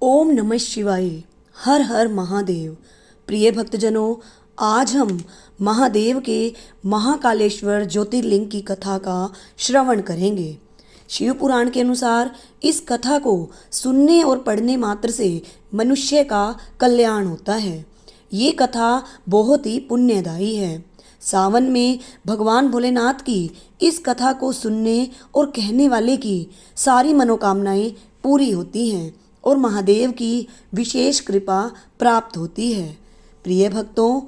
ओम नमः शिवाय। हर हर महादेव। प्रिय भक्तजनों, आज हम महादेव के महाकालेश्वर ज्योतिर्लिंग की कथा का श्रवण करेंगे। शिव पुराण के अनुसार इस कथा को सुनने और पढ़ने मात्र से मनुष्य का कल्याण होता है। ये कथा बहुत ही पुण्यदायी है। सावन में भगवान भोलेनाथ की इस कथा को सुनने और कहने वाले की सारी मनोकामनाएं पूरी होती हैं और महादेव की विशेष कृपा प्राप्त होती है। प्रिय भक्तों,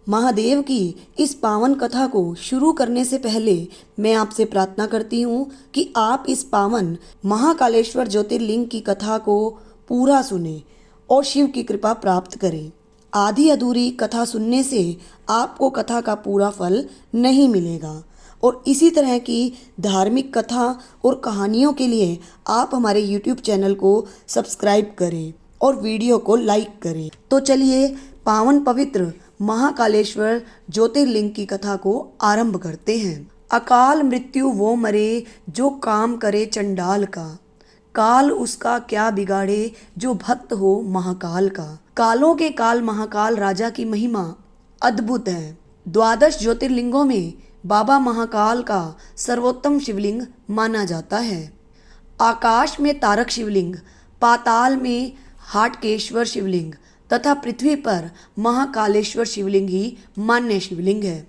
महादेव की इस पावन कथा को शुरू करने से पहले मैं आपसे प्रार्थना करती हूँ कि आप इस पावन महाकालेश्वर ज्योतिर्लिंग की कथा को पूरा सुने और शिव की कृपा प्राप्त करें। आधी अधूरी कथा सुनने से आपको कथा का पूरा फल नहीं मिलेगा। और इसी तरह की धार्मिक कथा और कहानियों के लिए आप हमारे YouTube चैनल को सब्सक्राइब करें और वीडियो को लाइक करें। तो चलिए पावन पवित्र महाकालेश्वर ज्योतिर्लिंग की कथा को आरंभ करते हैं। अकाल मृत्यु वो मरे जो काम करे चंडाल का, काल उसका क्या बिगाड़े जो भक्त हो महाकाल का। कालों के काल महाकाल राजा की महिमा अद्भुत है। द्वादश ज्योतिर्लिंगों में बाबा महाकाल का सर्वोत्तम शिवलिंग माना जाता है। आकाश में तारक शिवलिंग, पाताल में हाटकेश्वर शिवलिंग तथा पृथ्वी पर महाकालेश्वर शिवलिंग ही मान्य शिवलिंग है।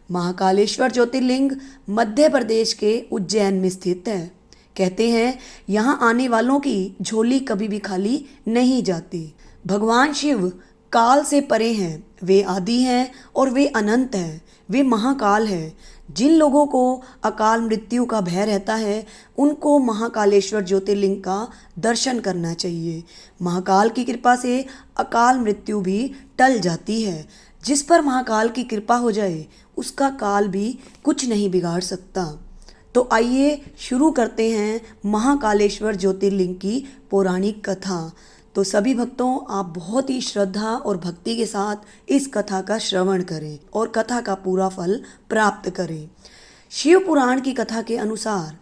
महाकालेश्वर ज्योतिर्लिंग मध्य प्रदेश के उज्जैन में स्थित है। कहते हैं यहाँ आने वालों की झोली कभी भी खाली नहीं जाती। भगवान शिव काल से परे हैं, वे आदि हैं और वे अनंत हैं, वे महाकाल हैं। जिन लोगों को अकाल मृत्यु का भय रहता है उनको महाकालेश्वर ज्योतिर्लिंग का दर्शन करना चाहिए। महाकाल की कृपा से अकाल मृत्यु भी टल जाती है। जिस पर महाकाल की कृपा हो जाए उसका काल भी कुछ नहीं बिगाड़ सकता। तो आइए शुरू करते हैं महाकालेश्वर ज्योतिर्लिंग की पौराणिक कथा। तो सभी भक्तों, आप बहुत ही श्रद्धा और भक्ति के साथ इस कथा का श्रवण करें और कथा का पूरा फल प्राप्त करें। शिव पुराण की कथा के अनुसार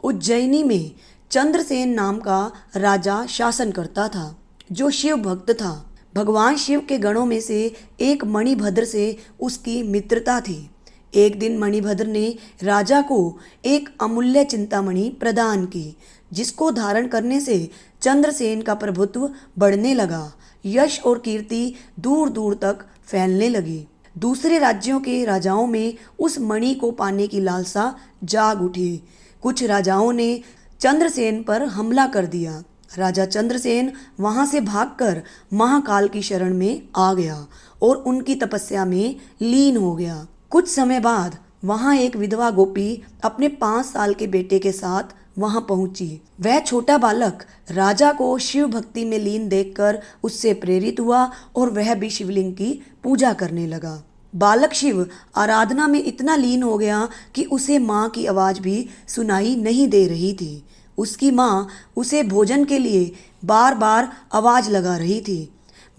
उज्जैनी में चंद्रसेन नाम का राजा शासन करता था, जो शिव भक्त था। भगवान शिव के गणों में से एक मणिभद्र से उसकी मित्रता थी। एक दिन मणिभद्र ने राजा को एक अमूल्य चिंतामणि प्रदान की, जिसको धारण करने से चंद्रसेन का प्रभुत्व बढ़ने लगा। यश और कीर्ति दूर दूर तक फैलने लगी। दूसरे राज्यों के राजाओं में उस मणि को पाने की लालसा जाग उठी। कुछ राजाओं ने चंद्रसेन पर हमला कर दिया। राजा चंद्रसेन वहां से भागकर महाकाल की शरण में आ गया और उनकी तपस्या में लीन हो गया। कुछ समय बाद वहां एक विधवा गोपी अपने 5 साल के बेटे के साथ वहां पहुंची। वह छोटा बालक राजा को शिव भक्ति में लीन देखकर उससे प्रेरित हुआ और वह भी शिवलिंग की पूजा करने लगा। बालक शिव आराधना में इतना लीन हो गया कि उसे माँ की आवाज़ भी सुनाई नहीं दे रही थी। उसकी माँ उसे भोजन के लिए बार बार आवाज़ लगा रही थी।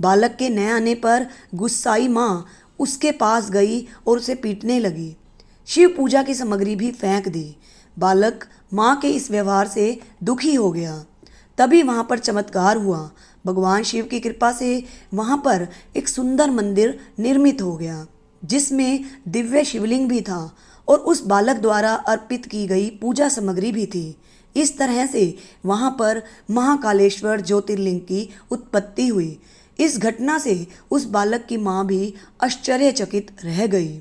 बालक के न आने पर गुस्साई माँ उसके पास गई और उसे पीटने लगी। शिव पूजा की सामग्री भी फेंक दी। बालक माँ के इस व्यवहार से दुखी हो गया। तभी वहाँ पर चमत्कार हुआ। भगवान शिव की कृपा से वहाँ पर एक सुंदर मंदिर निर्मित हो गया, जिसमें दिव्य शिवलिंग भी था और उस बालक द्वारा अर्पित की गई पूजा सामग्री भी थी। इस तरह से वहाँ पर महाकालेश्वर ज्योतिर्लिंग की उत्पत्ति हुई। इस घटना से उस बालक की माँ भी आश्चर्यचकित रह गई।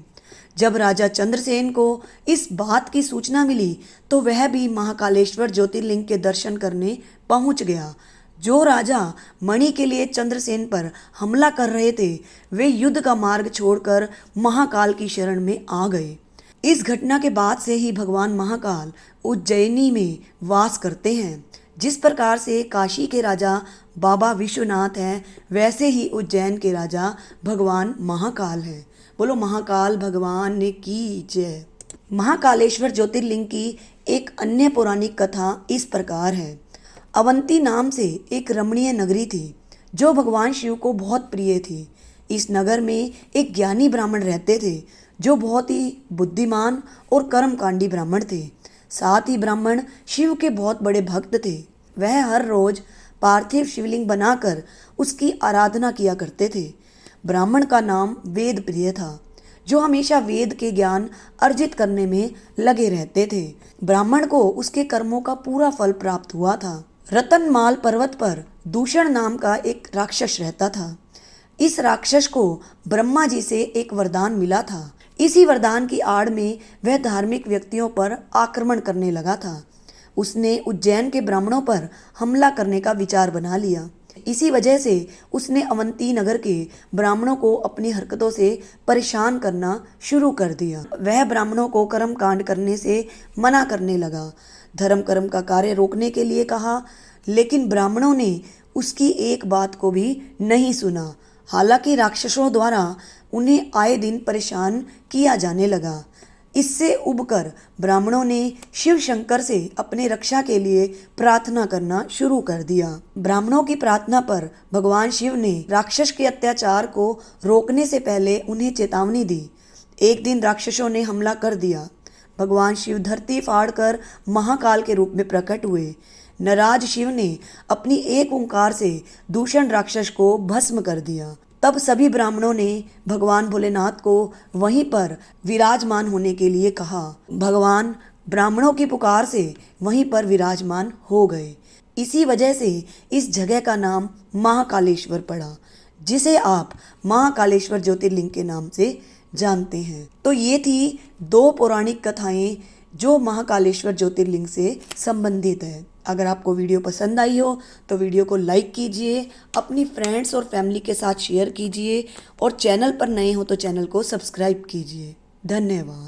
जब राजा चंद्रसेन को इस बात की सूचना मिली तो वह भी महाकालेश्वर ज्योतिर्लिंग के दर्शन करने पहुंच गया। जो राजा मणि के लिए चंद्रसेन पर हमला कर रहे थे, वे युद्ध का मार्ग छोड़कर महाकाल की शरण में आ गए। इस घटना के बाद से ही भगवान महाकाल उज्जैनी में वास करते हैं। जिस प्रकार से काशी के राजा बाबा विश्वनाथ हैं, वैसे ही उज्जैन के राजा भगवान महाकाल हैं। बोलो महाकाल भगवान ने की जय। महाकालेश्वर ज्योतिर्लिंग की एक अन्य पौराणिक कथा इस प्रकार है। अवंती नाम से एक रमणीय नगरी थी, जो भगवान शिव को बहुत प्रिय थी। इस नगर में एक ज्ञानी ब्राह्मण रहते थे, जो बहुत ही बुद्धिमान और कर्मकांडी ब्राह्मण थे। साथ ही ब्राह्मण शिव के बहुत बड़े भक्त थे। वह हर रोज पार्थिव शिवलिंग बनाकर उसकी आराधना किया करते थे। ब्राह्मण का नाम वेद प्रिय था, जो हमेशा वेद के ज्ञान अर्जित करने में लगे रहते थे। ब्राह्मण को उसके कर्मों का पूरा फल प्राप्त हुआ था। रतनमाल पर्वत पर दूषण नाम का एक राक्षस रहता था। इस राक्षस को ब्रह्मा जी से एक वरदान मिला था। इसी वरदान की आड़ में वह धार्मिक व्यक्तियों पर आक्रमण करने लगा था। उसने उज्जैन के ब्राह्मणों पर हमला करने का विचार बना लिया। इसी वजह से उसने अवंती नगर के ब्राह्मणों को अपनी हरकतों से परेशान करना शुरू कर दिया। वह ब्राह्मणों को कर्म कांड करने से मना करने लगा, धर्म कर्म का कार्य रोकने के लिए कहा, लेकिन ब्राह्मणों ने उसकी एक बात को भी नहीं सुना। हालांकि राक्षसों द्वारा उन्हें आए दिन परेशान किया जाने लगा। इससे उबकर ब्राह्मणों ने शिव शंकर से अपने रक्षा के लिए प्रार्थना करना शुरू कर दिया। ब्राह्मणों की प्रार्थना पर भगवान शिव ने राक्षस के अत्याचार को रोकने से पहले उन्हें चेतावनी दी। एक दिन राक्षसों ने हमला कर दिया। भगवान शिव धरती फाड़कर महाकाल के रूप में प्रकट हुए। नाराज शिव ने अपनी एक ओंकार से दूषण राक्षस को भस्म कर दिया। तब सभी ब्राह्मणों ने भगवान भोलेनाथ को वहीं पर विराजमान होने के लिए कहा। भगवान ब्राह्मणों की पुकार से वहीं पर विराजमान हो गए। इसी वजह से इस जगह का नाम महाकालेश्वर पड़ा, जिसे आप महाकालेश्वर ज्योतिर्लिंग के नाम से जानते हैं। तो ये थी 2 पौराणिक कथाएं जो महाकालेश्वर ज्योतिर्लिंग से संबंधित है। अगर आपको वीडियो पसंद आई हो तो वीडियो को लाइक कीजिए, अपनी फ्रेंड्स और फैमिली के साथ शेयर कीजिए और चैनल पर नए हो तो चैनल को सब्सक्राइब कीजिए। धन्यवाद।